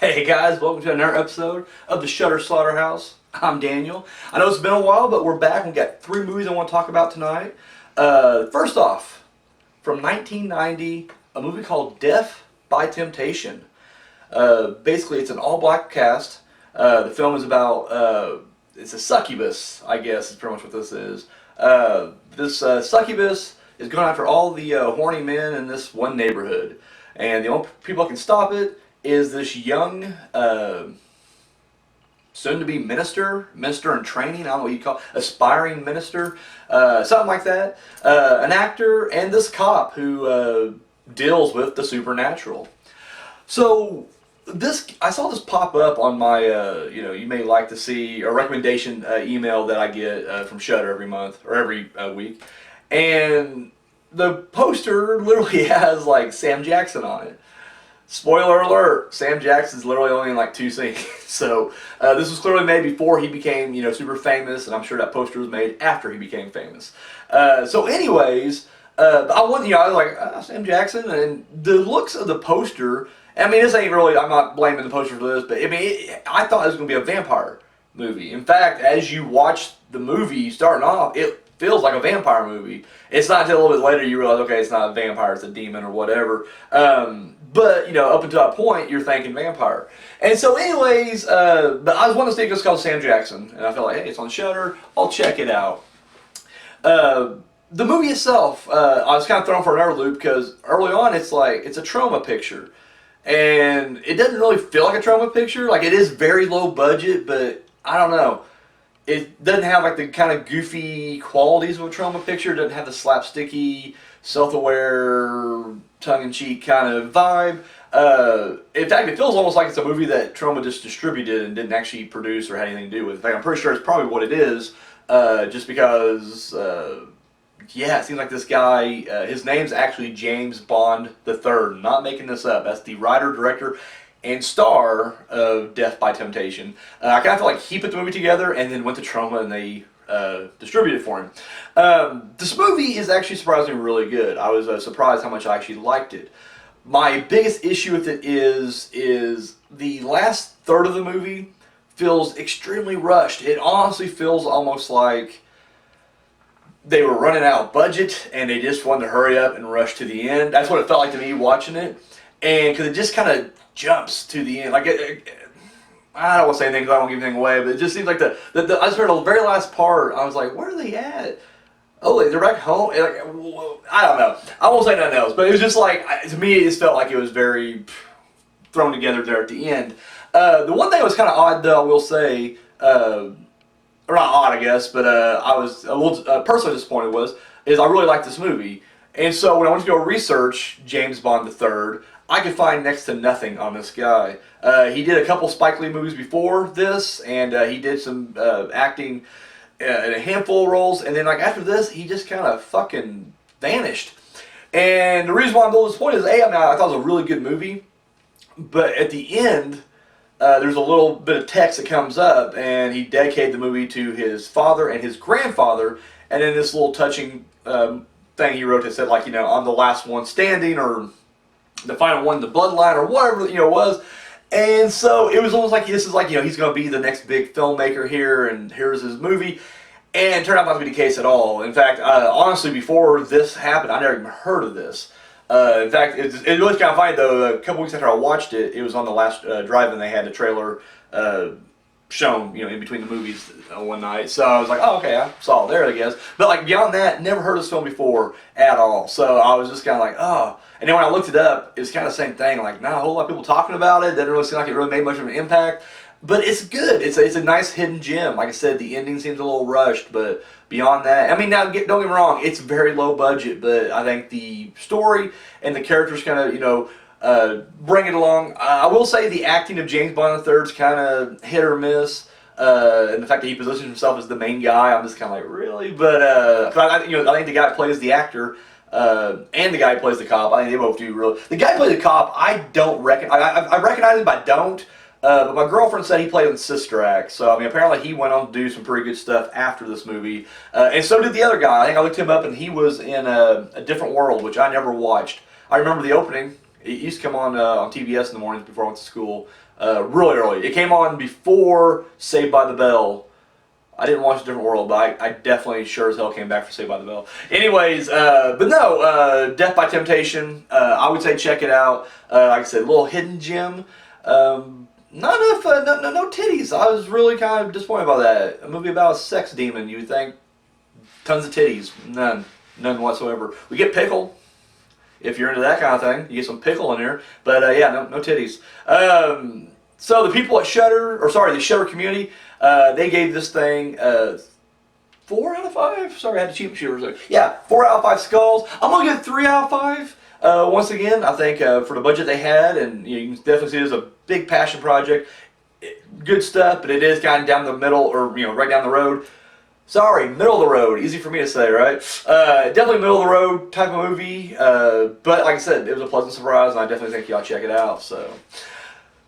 Hey guys, welcome to another episode of the Shudder Slaughterhouse. I'm Daniel. I know it's been a while, but we're back. We've got three movies I want to talk about tonight. First off, from 1990, a movie called Death by Temptation. Basically, it's an all-black cast. The film is about, it's a succubus, I guess, is pretty much what this is. This succubus is going after all the horny men in this one neighborhood. And the only people that can stop it is this young, soon-to-be minister in training, I don't know what you call it, aspiring minister, something like that, an actor, and this cop who deals with the supernatural. So, I saw this pop up on my, you may like to see a recommendation email that I get from Shudder every month, or every week, and the poster literally has, like, Sam Jackson on it. Spoiler alert, Sam Jackson's literally only in like 2 scenes. So this was clearly made before he became, super famous, and I'm sure that poster was made after he became famous. So anyways, I was like, Sam Jackson, and the looks of the poster, I mean, this ain't really, I'm not blaming the poster for this, but I mean, I thought it was going to be a vampire movie. In fact, as you watch the movie starting off, it feels like a vampire movie. It's not until a little bit later you realize, okay, it's not a vampire, it's a demon or whatever. But, up until that point, you're thinking vampire. And so anyways, but I was wanting to see it's called Sam Jackson, and I felt like, hey, it's on Shudder, I'll check it out. The movie itself, I was kind of thrown for another loop, because early on it's a trauma picture. And it doesn't really feel like a trauma picture. Like, it is very low budget, but I don't know. It doesn't have like the kind of goofy qualities of a trauma picture. It doesn't have the slapsticky, self-aware, tongue-in-cheek kind of vibe. In fact, it feels almost like it's a movie that Troma just distributed and didn't actually produce or had anything to do with. In fact, I'm pretty sure it's probably what it is, just because, it seems like this guy, his name's actually James Bond III. Not making this up. That's the writer, director, and star of Death by Temptation. I kind of feel like he put the movie together and then went to Troma and they distributed it for him. This movie is actually surprisingly really good. I was surprised how much I actually liked it. My biggest issue with it is the last third of the movie feels extremely rushed. It honestly feels almost like they were running out of budget and they just wanted to hurry up and rush to the end. That's what it felt like to me watching it. And because it just kind of jumps to the end. Like, I don't want to say anything because I don't give anything away, but it just seems like I just heard the very last part. I was like, where are they at? Oh, they're back home? Like, I don't know. I won't say nothing else, but it was just like, to me, it just felt like it was very thrown together there at the end. The one thing that was kind of odd, though, I will say, or not odd, I guess, but I was a little personally disappointed is I really liked this movie. And so when I went to go research James Bond III, I could find next to nothing on this guy. He did a couple Spike Lee movies before this, and he did some acting in a handful of roles, and then after this, he just kind of fucking vanished. And the reason why I'm a little disappointed is, I thought it was a really good movie, but at the end, there's a little bit of text that comes up, and he dedicated the movie to his father and his grandfather, and then this little touching thing he wrote that said, I'm the last one standing, or the final one in the bloodline, or whatever, it was. And so it was almost like this is he's going to be the next big filmmaker here, and here's his movie. And it turned out not to be the case at all. In fact, honestly, before this happened, I never even heard of this. In fact, it was kind of funny, though. A couple weeks after I watched it, it was on the last drive-in. They had the trailer shown, in between the movies one night. So I was like, oh, okay, I saw it there, I guess. But beyond that, never heard of this film before at all. So I was just kind of like, oh. And then when I looked it up, it was kind of the same thing. Not a whole lot of people talking about it. Didn't really seem like it really made much of an impact. But it's good. It's a nice hidden gem. Like I said, the ending seems a little rushed, but beyond that, now don't get me wrong, it's very low budget, but I think the story and the characters kind of, bring it along. I will say the acting of James Bond III is kind of hit or miss. And the fact that he positions himself as the main guy, I'm just kind of like, really? But I think the guy that plays the actor and the guy who plays the cop, I think they both do really. The guy who plays the cop, I don't recognize. I recognize him, but I don't. But my girlfriend said he played in Sister Act, so apparently he went on to do some pretty good stuff after this movie, and so did the other guy. I think I looked him up, and he was in a Different World, which I never watched. I remember the opening. It used to come on TBS in the mornings before I went to school. really early. It came on before Saved by the Bell. I didn't watch A Different World, but I definitely sure as hell came back for Saved by the Bell. Anyways, but no, Death by Temptation, I would say check it out. Like I said, a little hidden gem. Not enough, no titties. I was really kind of disappointed by that. A movie about a sex demon, you would think. Tons of titties. None whatsoever. We get pickle. If you're into that kind of thing, you get some pickle in there. But yeah, no titties. So the people at the Shudder community, they gave this thing 4 out of 5. Sorry, I had to cheat shooters. Yeah, 4 out of 5 skulls. I'm gonna give it 3 out of 5. Once again, I think for the budget they had, and you can definitely see it as a big passion project. Good stuff, but it is kind of down the middle, or right down the road. Sorry, middle of the road. Easy for me to say, right? Definitely middle of the road type of movie. But like I said, it was a pleasant surprise, and I definitely think y'all check it out. So,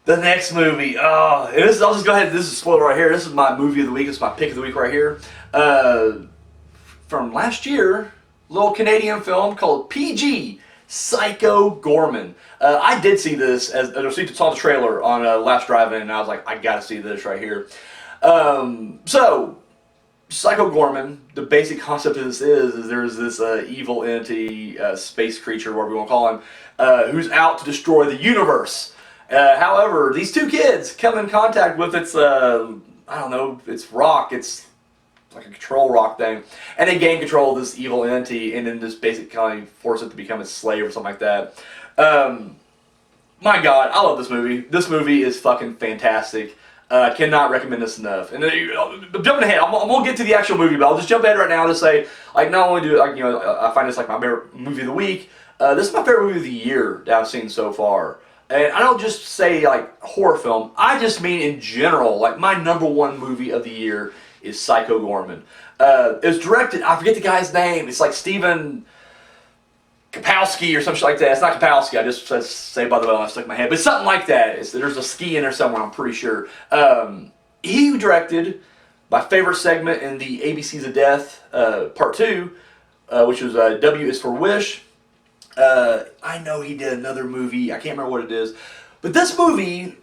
the next movie. I'll just go ahead. This is a spoiler right here. This is my movie of the week. This is my pick of the week right here. From last year, little Canadian film called PG. Psycho Goreman. I did see this as I saw the trailer on last drive-in, and I was like, I gotta see this right here. So, Psycho Goreman. The basic concept of this is there's this evil entity, space creature, whatever you want to call him, who's out to destroy the universe. However, these two kids come in contact with its it's rock. It's like a control rock thing, and they gain control of this evil entity, and then just basically kind of force it to become a slave or something like that. My God, I love this movie. This movie is fucking fantastic. Cannot recommend this enough. And jumping ahead, I'm gonna get to the actual movie, but I'll just jump ahead right now to say, like, not only do I find this like my favorite movie of the week. This is my favorite movie of the year that I've seen so far. And I don't just say like horror film. I just mean in general, like my #1 movie of the year is Psycho Goreman. It was directed, I forget the guy's name, it's like Steven Kapowski or some shit like that. It's not Kapowski, I just said Saved by the Bell and I stuck in my head, but something like that. There's a ski in there somewhere, I'm pretty sure. He directed my favorite segment in the ABCs of Death, Part 2, which was W is for Wish. I know he did another movie, I can't remember what it is, but this movie,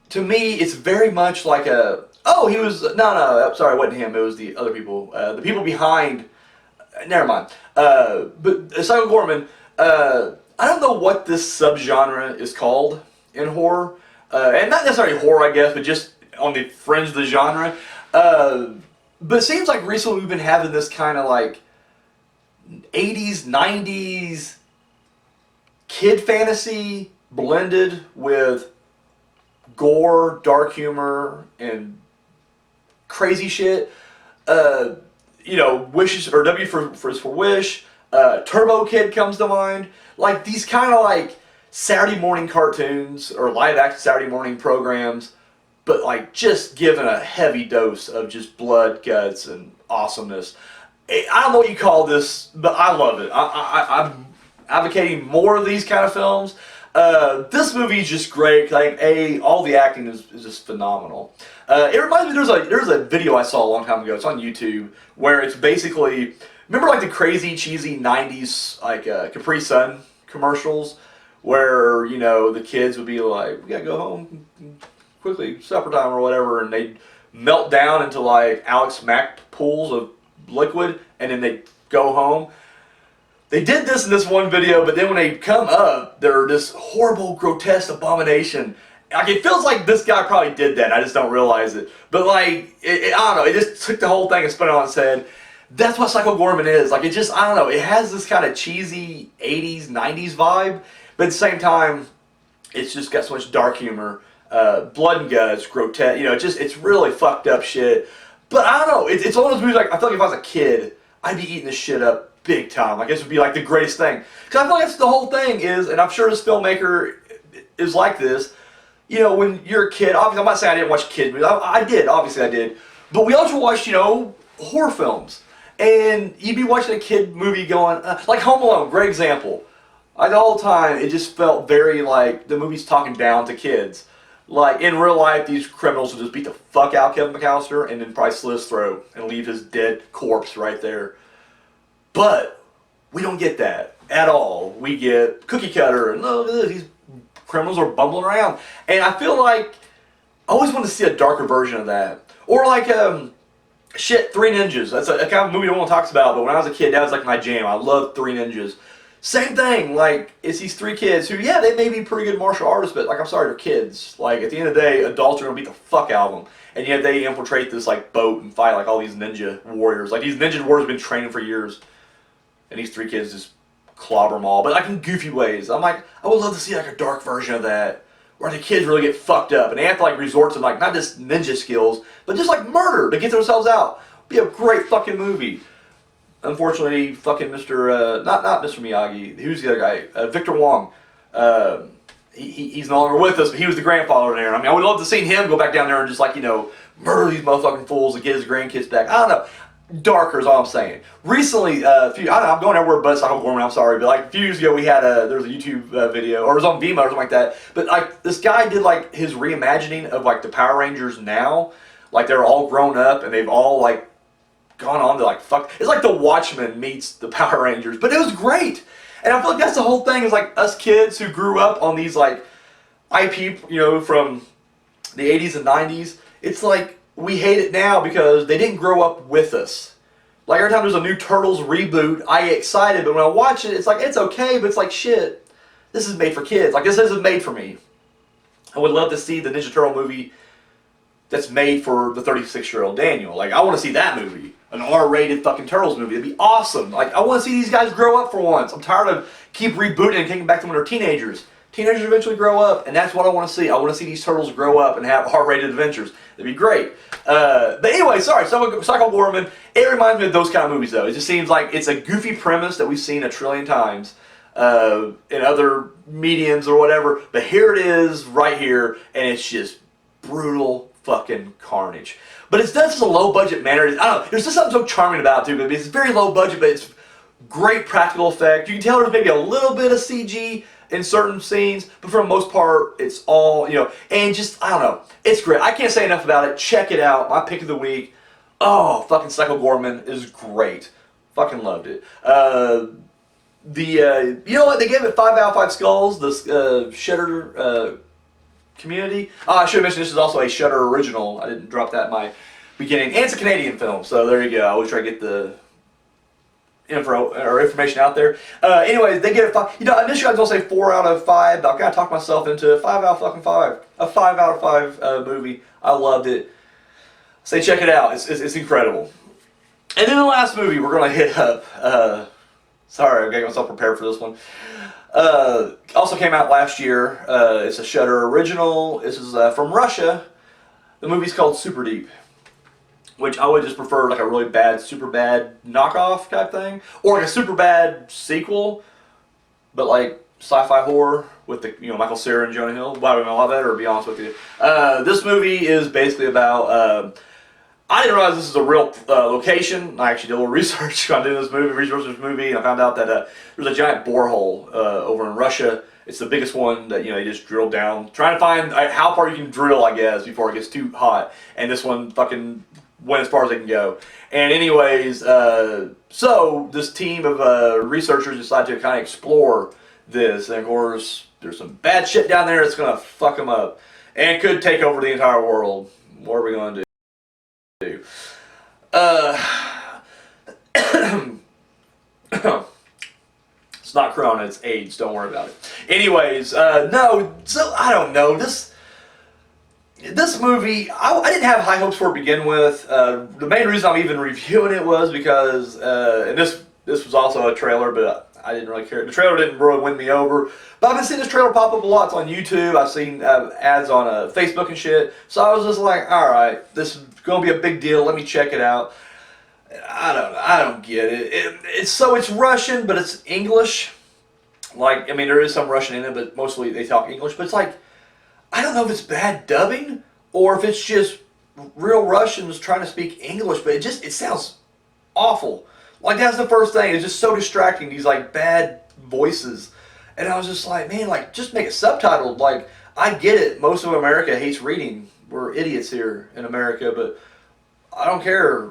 to me, it's very much like a... Oh, he was... No, sorry, it wasn't him. It was the other people. The people behind... Never mind. But Psycho Goreman, I don't know what this subgenre is called in horror. And not necessarily horror, I guess, but just on the fringe of the genre. But it seems like recently we've been having this kind of like 80s, 90s kid fantasy blended with gore, dark humor, and crazy shit. Wishes, or W for Wish. Turbo Kid comes to mind. Like these kind of like Saturday morning cartoons or live action Saturday morning programs, but like just given a heavy dose of just blood, guts, and awesomeness. I don't know what you call this, but I love it. I'm advocating more of these kind of films. This movie is just great. Like all the acting is just phenomenal. It reminds me, there's a video I saw a long time ago. It's on YouTube where it's basically, remember like the crazy cheesy 90s like Capri Sun commercials where the kids would be like, we gotta go home quickly, supper time or whatever, and they'd melt down into like Alex Mack pools of liquid, and then they'd go home. They did this in this one video, but then when they come up, they're this horrible, grotesque abomination. Like, it feels like this guy probably did that. I just don't realize it. But like, I don't know. It just took the whole thing and spun it on its head. That's what Psycho Goreman is. Like, it just, I don't know. It has this kind of cheesy 80s, 90s vibe. But at the same time, it's just got so much dark humor. Blood and guts, grotesque. It's really fucked up shit. But I don't know. It's one of those movies, like, I feel like if I was a kid, I'd be eating this shit up big time. Like, this would be like the greatest thing. Because I feel like that's the whole thing is, and I'm sure this filmmaker is like this, when you're a kid, obviously, I'm not saying I didn't watch kid movies. I did, obviously I did. But we also watched, horror films. And you'd be watching a kid movie going, like Home Alone, great example. Like, the whole time, it just felt very like the movie's talking down to kids. Like, in real life, these criminals would just beat the fuck out of Kevin McAllister and then probably slit his throat and leave his dead corpse right there. But we don't get that at all. We get cookie cutter, and look at this, he's criminals are bumbling around. And I feel like I always want to see a darker version of that. Or like, Three Ninjas. That's a kind of movie no one talks about, but when I was a kid, that was like my jam. I loved Three Ninjas. Same thing, like, it's these three kids who, yeah, they may be pretty good martial artists, but, like, I'm sorry, they're kids. Like, at the end of the day, adults are going to beat the fuck out of them. And yet they infiltrate this, like, boat and fight, like, all these ninja warriors. Like, these ninja warriors have been training for years. And these three kids just clobber them all, but, like, in goofy ways. I'm like, I would love to see, like, a dark version of that, where the kids really get fucked up. And they have to, like, resort to, like, not just ninja skills, but just, like, murder to get themselves out. Be a great fucking movie. Unfortunately, fucking Mr. Not Mr. Miyagi. Who's the other guy? Victor Wong. He's no longer with us, but he was the grandfather there. I mean, I would love to see him go back down there and just, like, murder these motherfucking fools and get his grandkids back. I don't know. Darker is all I'm saying. Recently, I don't know, I'm going everywhere but Psycho Goreman, I'm sorry, but like a few years ago we had there was a YouTube video, or it was on Vimeo or something like that, but like this guy did like his reimagining of like the Power Rangers now, like they're all grown up and they've all like gone on to like fuck. It's like the Watchmen meets the Power Rangers, but it was great. And I feel like that's the whole thing is like us kids who grew up on these like IP, from the 80s and 90s. It's like we hate it now because they didn't grow up with us. Like every time there's a new Turtles reboot, I get excited, but when I watch it, it's like it's okay, but it's like shit. This is made for kids. Like this isn't made for me. I would love to see the Ninja Turtle movie that's made for the 36-year-old Daniel. Like, I want to see that movie. An R-rated fucking Turtles movie. It'd be awesome. Like, I want to see these guys grow up for once. I'm tired of keep rebooting and taking back to when they're teenagers. Teenagers eventually grow up, and that's what I want to see. I want to see these turtles grow up and have R-rated adventures. That'd be great. But anyway, sorry, Psycho Goreman. It reminds me of those kind of movies, though. It just seems like it's a goofy premise that we've seen a trillion times in other mediums or whatever. But here it is, right here, and it's just brutal fucking carnage. But it's done such a low budget manner. I don't know. There's just something so charming about it too. But it's very low budget, but it's great practical effect. You can tell there's maybe a little bit of CG in certain scenes, but for the most part, it's all and just I don't know. It's great. I can't say enough about it. Check it out. My pick of the week. Oh, fucking Psycho Goreman is great. Fucking loved it. You know what? They gave it 5 out of 5 skulls. The Shudder community. I should have mentioned this is also a Shudder original. I didn't drop that in my beginning. And it's a Canadian film, so there you go. I always try to get the information out there. Anyways, they get it 5. Initially I was gonna say 4 out of 5, but I kind of talked myself into a 5 out of fucking 5. A 5 out of 5 movie. I loved it. Say check it out. It's incredible. And then the last movie we're gonna hit up. Sorry, I'm getting myself prepared for this one. Also came out last year. It's a Shudder original. This is from Russia. The movie's called Superdeep, which I would just prefer like a really bad, super bad knockoff type thing, or like a super bad sequel, but like sci-fi horror with the Michael Cera and Jonah Hill. Well, I don't know a lot better, to be honest with you. This movie is basically about. I didn't realize this is a real location. I actually did a little research on doing this movie, and I found out that there's a giant borehole over in Russia. It's the biggest one that they just drilled down, trying to find how far you can drill, I guess, before it gets too hot. And this one fucking went as far as they can go. And anyways, so this team of researchers decided to kind of explore this, and of course, there's some bad shit down there that's gonna fuck them up, and could take over the entire world. What are we gonna do? It's not Corona, it's AIDS. Don't worry about it. Anyways, no. So I don't know this movie. I didn't have high hopes for it to begin with. The main reason I'm even reviewing it was because, and this was also a trailer, but I didn't really care. The trailer didn't really win me over. But I've been seeing this trailer pop up a lot. It's on YouTube. I've seen ads on Facebook and shit. So I was just like, all right, this is gonna be a big deal. Let me check it out. I don't get it. It's Russian, but it's English. Like, I mean, there is some Russian in it, but mostly they talk English. But it's like, I don't know if it's bad dubbing or if it's just real Russians trying to speak English, but it sounds awful. Like, that's the first thing. It's just so distracting, these like bad voices. And I was just like, man, like, just make it subtitled. Like, I get it. Most of America hates reading. We're idiots here in America, but I don't care.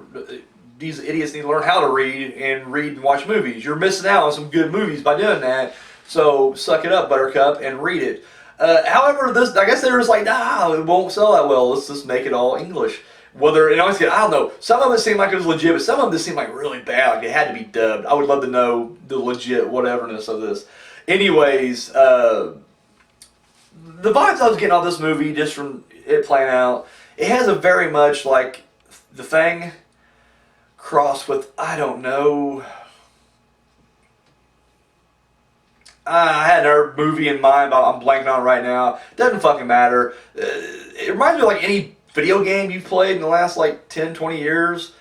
These idiots need to learn how to read and watch movies. You're missing out on some good movies by doing that. So suck it up, Buttercup, and read it. However, this I guess they were just like, nah, it won't sell that well. Let's just make it all English. Whether and honestly, I don't know. Some of it seemed like it was legit, but some of them just seemed like really bad. Like it had to be dubbed. I would love to know the legit whateverness of this. Anyways, the vibes I was getting off this movie just from it playing out, it has a very much like The Thing crossed with, I don't know. I had another movie in mind, but I'm blanking on it right now. Doesn't fucking matter. It reminds me of like any video game you've played in the last like 10, 20 years.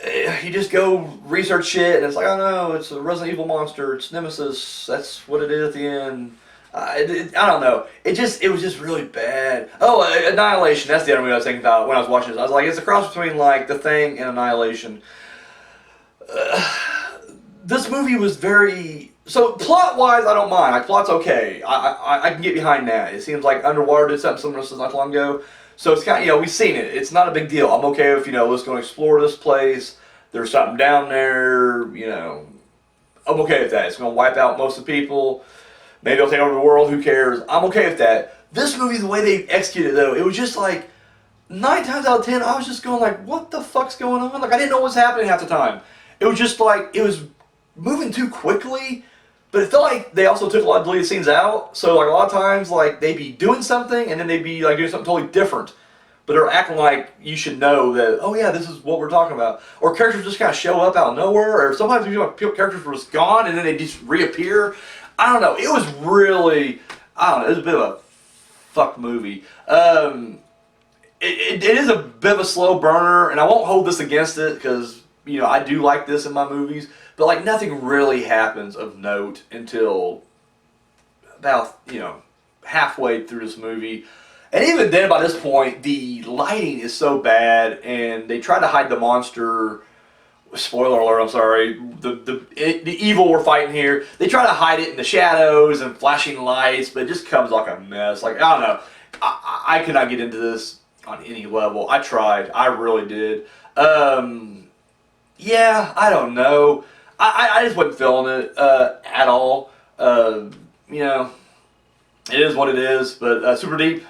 You just go research shit, and it's like, oh no, it's a Resident Evil monster, it's Nemesis, that's what it is at the end. I don't know. It was just really bad. Oh, Annihilation. That's the other movie I was thinking about when I was watching this. I was like, it's a cross between like The Thing and Annihilation. This movie was very plot wise. I don't mind. Like plot's okay. I can get behind that. It seems like Underwater did something similar not too long ago. So it's kind of we've seen it. It's not a big deal. I'm okay if let's go explore this place. There's something down there. I'm okay with that. It's gonna wipe out most of the people. Maybe they'll take over the world, who cares? I'm okay with that. This movie, the way they executed it though, it was just like, 9 times out of 10, I was just going like, what the fuck's going on? Like, I didn't know what was happening half the time. It was just like, it was moving too quickly, but it felt like they also took a lot of deleted scenes out, so like a lot of times, like, they'd be doing something, and then they'd be like doing something totally different. But they're acting like you should know that, oh yeah, this is what we're talking about. Or characters just kind of show up out of nowhere, or sometimes characters were just gone, and then they just reappear. I don't know. It was really, it was a bit of a fuck movie. It is a bit of a slow burner, and I won't hold this against it because, I do like this in my movies, but like nothing really happens of note until about, halfway through this movie. And even then, by this point, the lighting is so bad, and they try to hide the monster. Spoiler alert, I'm sorry. The evil we're fighting here, they try to hide it in the shadows and flashing lights, but it just comes like a mess. Like, I don't know. I could not get into this on any level. I tried. I really did. Yeah, I don't know. I just wasn't feeling it at all. It is what it is, but Superdeep,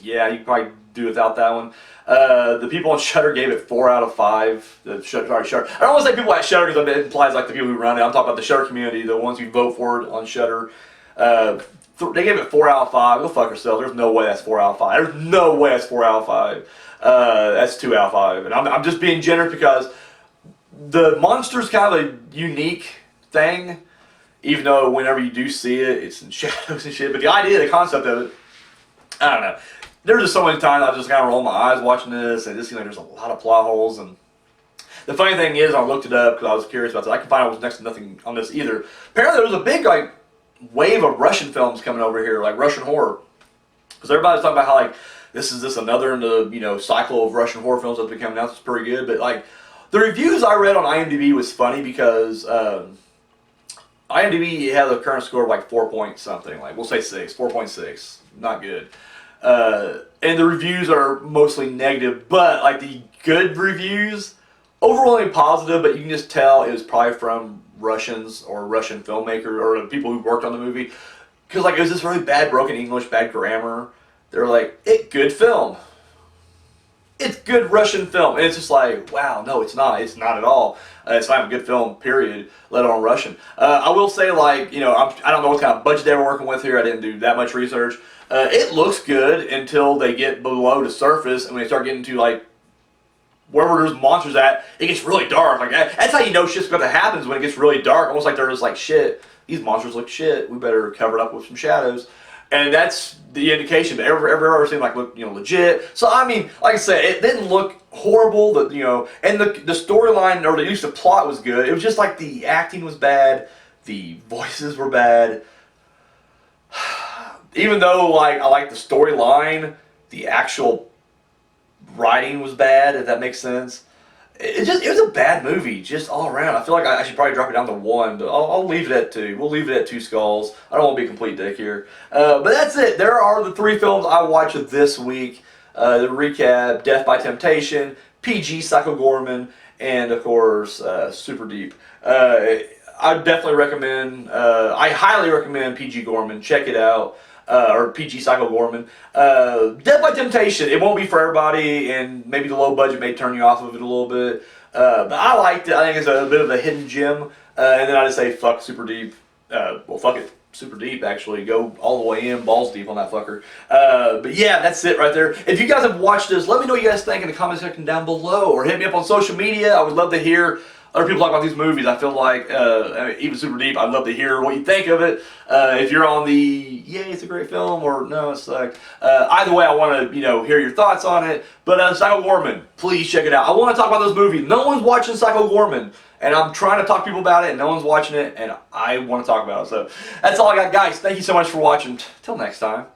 yeah, you can probably do without that one. The people on Shudder gave it 4 out of 5. Shudder. I don't want to say people at Shudder because it implies like the people who run it. I'm talking about the Shudder community, the ones who vote for it on Shudder. They gave it 4 out of 5. Go fuck yourself. There's no way that's 4 out of 5. There's no way that's 4 out of 5. That's 2 out of 5. And I'm just being generous because the monster's kind of a unique thing. Even though whenever you do see it, it's in shadows and shit. But the idea, the concept of it, I don't know. There's just so many times I was just kind of rolling my eyes watching this, and it just seemed like there's a lot of plot holes. And the funny thing is, I looked it up because I was curious about it. I can find out next to nothing on this either. Apparently, there was a big wave of Russian films coming over here, like Russian horror, because everybody's talking about how this is another in the cycle of Russian horror films that's been coming out. It's pretty good, but the reviews I read on IMDb was funny because IMDb has a current score of 4 point something, we'll say 4.6, not good. And the reviews are mostly negative, but the good reviews, overwhelmingly positive, but you can just tell it was probably from Russians or Russian filmmakers or the people who worked on the movie. Because it was this really bad broken English, bad grammar. They're like, it's good film. It's good Russian film. And it's just like, wow, no, it's not. It's not at all. It's not a good film, period, let alone Russian. I will say, I don't know what kind of budget they were working with here. I didn't do that much research. It looks good until they get below the surface, and when they start getting to wherever there's monsters at, it gets really dark. That's how you know shit's going to happen, when it gets really dark. Almost like they're just shit, these monsters look shit. We better cover it up with some shadows, and that's the indication. But everywhere seemed look legit. So I mean, like I said, it didn't look horrible. And the storyline or the use of plot was good. It was just the acting was bad, the voices were bad. Even though I like the storyline, the actual writing was bad, if that makes sense. It was a bad movie, just all around. I feel like I should probably drop it down to 1, but I'll leave it at 2. We'll leave it at 2 skulls. I don't want to be a complete dick here. But that's it. There are the 3 films I watched this week. The recap, Death by Temptation, PG, Psycho Goreman, and of course, Superdeep. I definitely recommend. I highly recommend PG Goreman. Check it out. Or PG Psycho Goreman. Death by Temptation. It won't be for everybody, and maybe the low budget may turn you off of it a little bit. But I liked it. I think it's a bit of a hidden gem. And then I just say fuck Superdeep. Well, fuck it. Superdeep, actually. Go all the way in, balls deep on that fucker. But yeah, that's it right there. If you guys have watched this, let me know what you guys think in the comment section down below, or hit me up on social media. I would love to hear other people talk about these movies. I feel like, even Superdeep, I'd love to hear what you think of it. If you're on the, yay, it's a great film, or no, it sucked. Either way, I want to, hear your thoughts on it. But Psycho Goreman, please check it out. I want to talk about those movies. No one's watching Psycho Goreman, and I'm trying to talk to people about it, and no one's watching it, and I want to talk about it. So that's all I got, guys. Thank you so much for watching. Till next time.